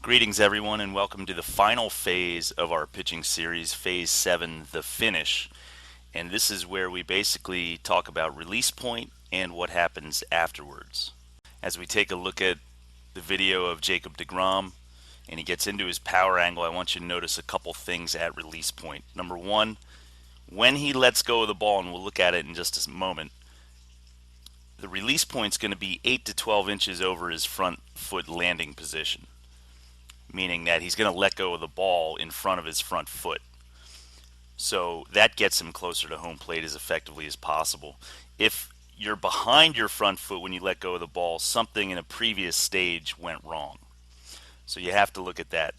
Greetings everyone, and welcome to the final phase of our pitching series, phase 7, the finish. And this is where we basically talk about release point and what happens afterwards. As we take a look at the video of Jacob deGrom and he gets into his power angle, I want you to notice a couple things at release point. Number one, when he lets go of the ball, and we'll look at it in just a moment, the release point is going to be 8 to 12 inches over his front foot landing position, meaning that he's going to let go of the ball in front of his front foot. So that gets him closer to home plate as effectively as possible. If you're behind your front foot when you let go of the ball, something in a previous stage went wrong. So you have to look at that.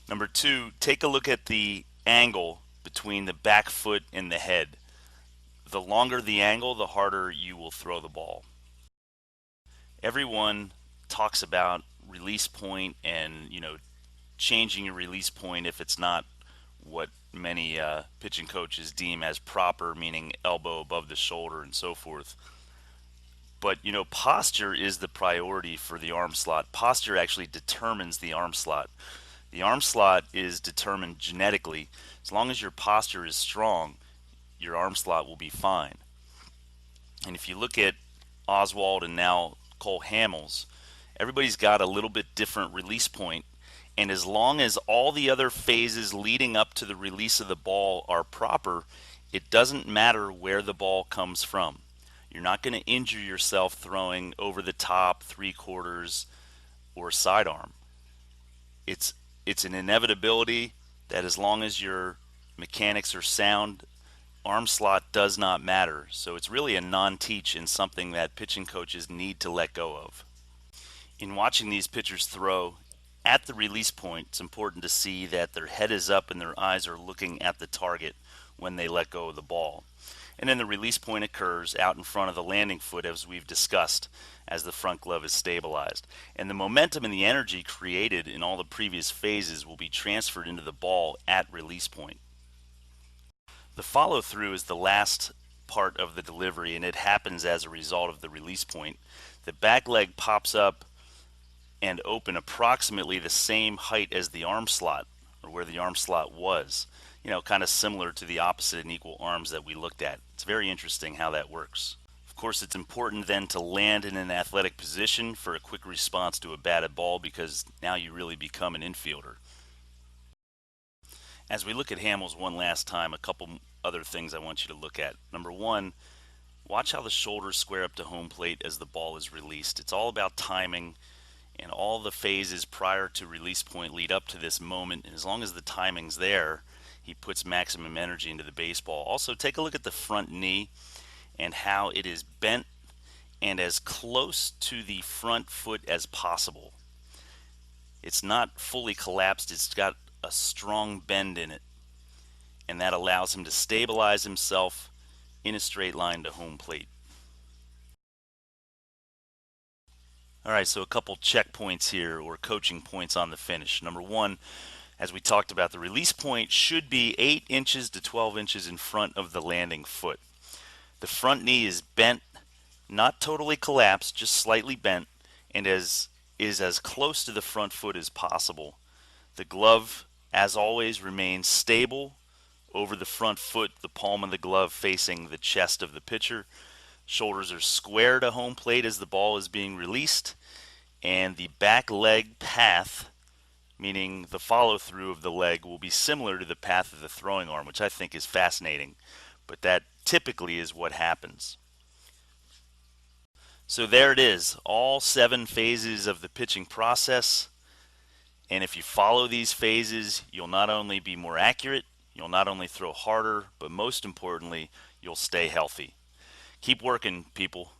Number two, take a look at the angle between the back foot and the head. The longer the angle, the harder you will throw the ball. Everyone talks about release point and, changing your release point if it's not what many pitching coaches deem as proper, meaning elbow above the shoulder and so forth. But posture is the priority for the arm slot. Posture actually determines the arm slot. The arm slot is determined genetically. As long as your posture is strong, your arm slot will be fine. And if you look at Oswald and now Cole Hamels, everybody's got a little bit different release point. And as long as all the other phases leading up to the release of the ball are proper, it doesn't matter where the ball comes from. You're not going to injure yourself throwing over the top, 3/4, or sidearm. It's an inevitability that as long as your mechanics are sound, arm slot does not matter. So it's really a non-teach and something that pitching coaches need to let go of. In watching these pitchers throw, at the release point, it's important to see that their head is up and their eyes are looking at the target when they let go of the ball. And then the release point occurs out in front of the landing foot, as we've discussed, as the front glove is stabilized. And the momentum and the energy created in all the previous phases will be transferred into the ball at release point. The follow-through is the last part of the delivery, and it happens as a result of the release point. The back leg pops up and open approximately the same height as the arm slot, or where the arm slot was. Kind of similar to the opposite and equal arms that we looked at. It's very interesting how that works. Of course, it's important then to land in an athletic position for a quick response to a batted ball, because now you really become an infielder. As we look at Hamels one last time, a couple other things I want you to look at. Number one, watch how the shoulders square up to home plate as the ball is released. It's all about timing, and all the phases prior to release point lead up to this moment, and as long as the timing's there, he puts maximum energy into the baseball. Also, take a look at the front knee and how it is bent and as close to the front foot as possible. It's not fully collapsed, it's got a strong bend in it, and that allows him to stabilize himself in a straight line to home plate. Alright, so a couple checkpoints here, or coaching points on the finish. Number one, as we talked about, the release point should be 8 inches to 12 inches in front of the landing foot. The front knee is bent, not totally collapsed, just slightly bent, and is as close to the front foot as possible. The glove, as always, remains stable over the front foot, the palm of the glove facing the chest of the pitcher. Shoulders are square to home plate as the ball is being released, and the back leg path, meaning the follow-through of the leg, will be similar to the path of the throwing arm, which I think is fascinating, but that typically is what happens. So there it is, all 7 phases of the pitching process, and if you follow these phases, you'll not only be more accurate, you'll not only throw harder, but most importantly, you'll stay healthy. Keep working, people.